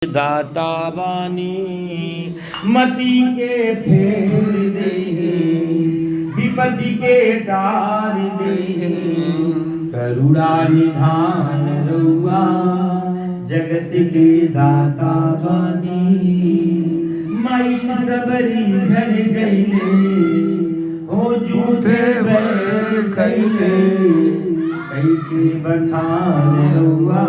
दाता बानी मति के फेर दे, विपत्ति के टार दे, करुणा निधान रउआ जगत के दाता बानी। माई सबरी घर गईले हो झूठे बैर खैले, कई के बखान रउआ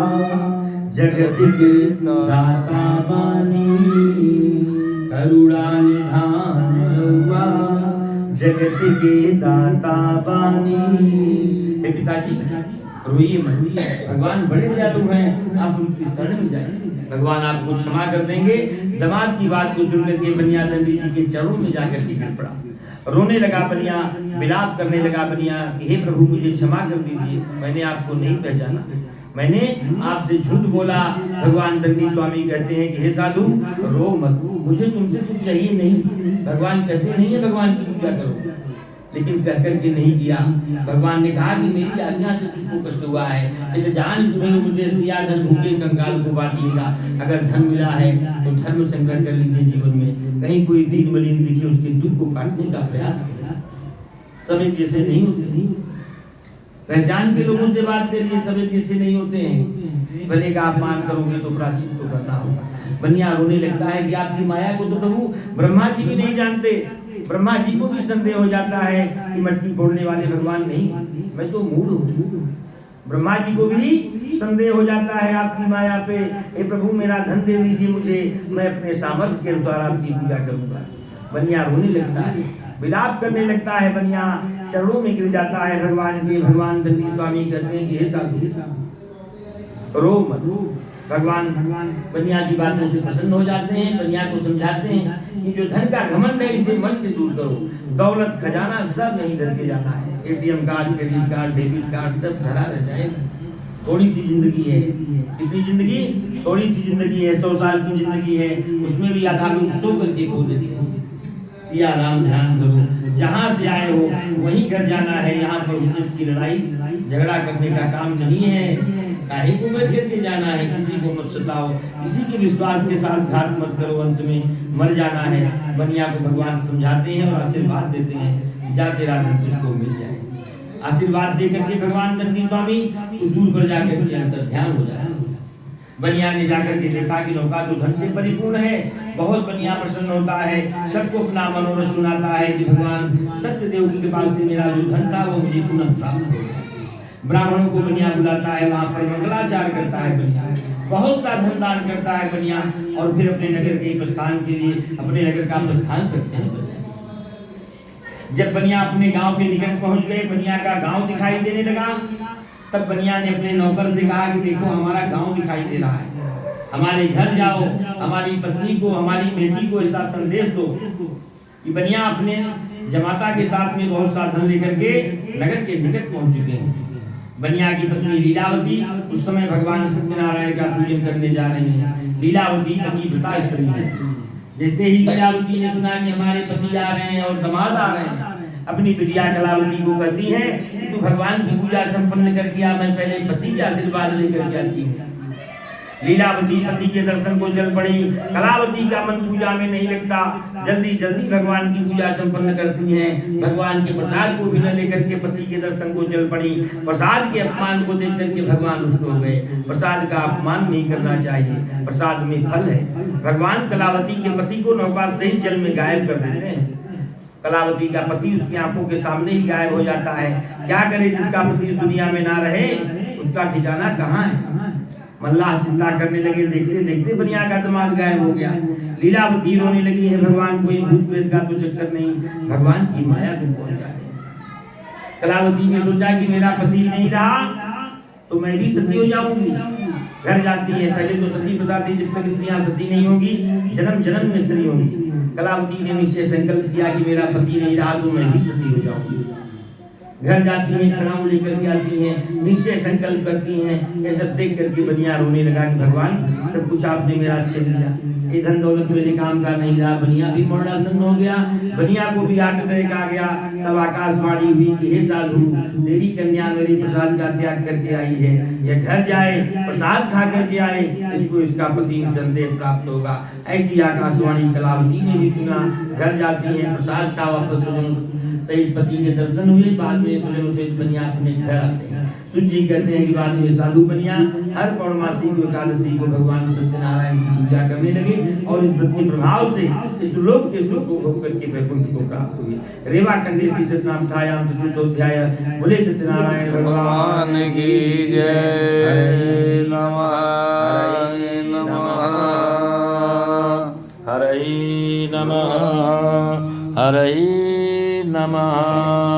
जगत के दाता बानी। करुणा निधान रउआ जगत के दाता बानी। हे पिताजी रोइए मत, भगवान बड़े दयालु हैं, आप उनकी शरण में जाइए, भगवान आपको क्षमा कर देंगे। दामाद की बात को सुन करके बनिया दंडी जी के चरणों में जाकर के गिर पड़ा, रोने लगा बनिया, विलाप करने लगा बनिया कि हे प्रभु मुझे क्षमा कर दीजिए, मैंने आपको नहीं पहचाना, मैंने आपसे झूठ बोला। भगवान दंडी स्वामी कहते हैं कि हे साधु रो मत, मुझे तुमसे कुछ चाहिए नहीं। भगवान कहते नहीं है भगवान की पूजा करो, लेकिन कह करके नहीं किया। भगवान ने कहा कि मेरी आज्ञा से तुझको कष्ट हुआ है, यदि जान तुम्हें उपदेश दिया धन भूखे कंगाल को बांटिएगा। अगर धन मिला है तो धर्म संग्रह कर लीजिए जीवन में, कहीं कोई दीन मलिन दिखे उसके दुख को काटने का प्रयास करें। सब एक जैसे नहीं होते, पहचान के लोगों से बात करिए, सब एक जैसे नहीं होते हैं। किसी भले का अपमान करोगे तो प्रायश्चित तो करना होगा। बनिया रोने लगता है कि आपकी माया को तो प्रभु ब्रह्मा जी भी नहीं जानते। ब्रह्मा जी को भी संदेह हो जाता है कि मटकी फोड़ने वाले भगवान नहीं, मैं तो मूढ़ हूँ। ब्रह्मा जी को भी संदेह हो जाता है आपकी माया पे। हे प्रभु मेरा धन दे दीजिए मुझे, मैं अपने सामर्थ्य के अनुसार आपकी पूजा करूंगा। बनिया रोने लगता है, विलाप करने लगता है, बनिया चरणों में गिर जाता है भगवान के। भगवान दंडी स्वामी कहते हैं कि हे साधु रो मत। भगवान बनिया की बातों से प्रसन्न हो जाते हैं, बनिया को समझाते हैं कि जो धन का घमंड है इसे मन से दूर करो, दौलत खजाना सब यहीं धर के जाना है। ATM card, credit card, debit card सब धरा रह जाएगा। थोड़ी सी जिंदगी है, कितनी जिंदगी? थोड़ी सी जिंदगी है, 100 साल की जिंदगी है, उसमें भी आधा लोग सो करके खो देते हैं। सिया राम ध्यान करो, जहाँ से आए हो वहीं घर जाना है। यहाँ पर उचित की लड़ाई झगड़ा करने का काम नहीं है, काहे को मर करके जाना है। किसी को मत सताओ, किसी के विश्वास के साथ घात मत करो, अंत में मर जाना है। बनिया को भगवान समझाते हैं और आशीर्वाद देते हैं, जा तेरा धन तुझको मिल जाए। आशीर्वाद दे करके भगवान दंडी स्वामी उस दूर पर जाकर के अंतर ध्यान हो जाते हैं। बनिया ने जाकर के देखा कि नौका तो धन से परिपूर्ण है। बहुत बनिया प्रसन्न होता है, सबको अपना मनोरथ सुनाता है कि भगवान सत्य देव की कृपा से मेरा जो धन था वो मुझे पुनः प्राप्त हो गया। ब्राह्मणों को बनिया बुलाता है, वहां पर मंगलाचार करता है बनिया, बहुत सा धन दान करता है बनिया, और फिर अपने नगर के प्रस्थान के लिए अपने नगर का प्रस्थान करते हैं बनिया। जब बनिया अपने गांव के निकट पहुंच गए, बनिया का गांव दिखाई देने लगा, तब बनिया ने अपने नौकर से कहा कि देखो हमारा गांव दिखाई दे रहा है, हमारे घर जाओ, हमारी पत्नी को, हमारी बेटी को ऐसा संदेश दो कि बनिया अपने जमाता के साथ में बहुत सा धन लेकर के नगर के निकट पहुंच चुके हैं। बनिया की पत्नी लीलावती उस समय भगवान सत्यनारायण का पूजन करने जा रही हैं। लीलावती पतिव्रता स्त्री है। जैसे ही लीलावती ने सुना कि हमारे पति आ रहे हैं और दामाद आ रहे हैं, अपनी बिटिया कलावती को कहती है कि तू भगवान की पूजा संपन्न करके आ, मैं पहले पति के आशीर्वाद लेकर के आती हूँ। लीलावती पति के दर्शन को चल पड़ी। कलावती का मन पूजा में नहीं लगता, जल्दी जल्दी भगवान की पूजा संपन्न करती हैं। भगवान के प्रसाद को भी न लेकर के पति के दर्शन को चल पड़ी। प्रसाद के अपमान को देख करके भगवान रुष्ट हो गए। प्रसाद का अपमान नहीं करना चाहिए, प्रसाद में फल है। भगवान कलावती के पति को नौका से ही जल में गायब कर देते हैं। कलावती का पति उसकी आंखों के सामने ही गायब हो जाता है। क्या करे जिसका पति इस दुनिया में ना रहे, उसका ठिकाना कहाँ है। मल्लाह चिंता करने लगे, देखते देखते बनिया का दामाद गायब हो गया। लीलावती रोने लगी है, भगवान कोई भूत प्रेत का तो चक्कर नहीं, भगवान की माया तुम पहुंच जाए। कलावती ने सोचा कि मेरा पति नहीं रहा तो मैं भी सती हो जाऊंगी। घर जाती है, पहले तो सती प्रथा थी, जब तक स्त्रियां सती नहीं होंगी जन्म जन्म में स्त्री होंगी। कलावती ने निश्चय संकल्प किया कि मेरा पति नहीं रहा तो मैं भी सती हो जाऊंगी। घर जाती हैं, खड़ाऊ लेकर के आती हैं, निश्चय संकल्प करती हैं। ये सब देख करके बनिया रोने लगा कि भगवान सब कुछ आपने मेरा छीन लिया, ये धन दौलत मेरे काम का नहीं रहा। बनिया भी मरणासन हो गया, बनिया को भी हार्ट अटैक आ गया। तब आकाशवाणी हुई कि हे साधु, तेरी कन्या मेरे प्रसाद का त्याग करके आई है, यह घर जाए प्रसाद खा करके आए, इसको इसका पति संदेह प्राप्त होगा। ऐसी आकाशवाणी कलावती ने भी सुना। घर जाती है, प्रसाद का वापस सहित पति के दर्शन हुए। बाद में सुजन सहित बनिया अपने घर आते हैं। सूत जी कहते हैं कि बाद में साधु बनिया हर पौर्णमासी को एकादशी को भगवान सत्यनारायण की पूजा करने लगे और इस व्रत के प्रभाव से इस लोक के सुख को भोग करके वैकुंठ को प्राप्त हुए। रेवा खंडे श्री सतनामथायाम चतुर्थोध्याय। बोले सत्यनारायण भगवान की जय। नमः नमः हरि नमः हरि नमः।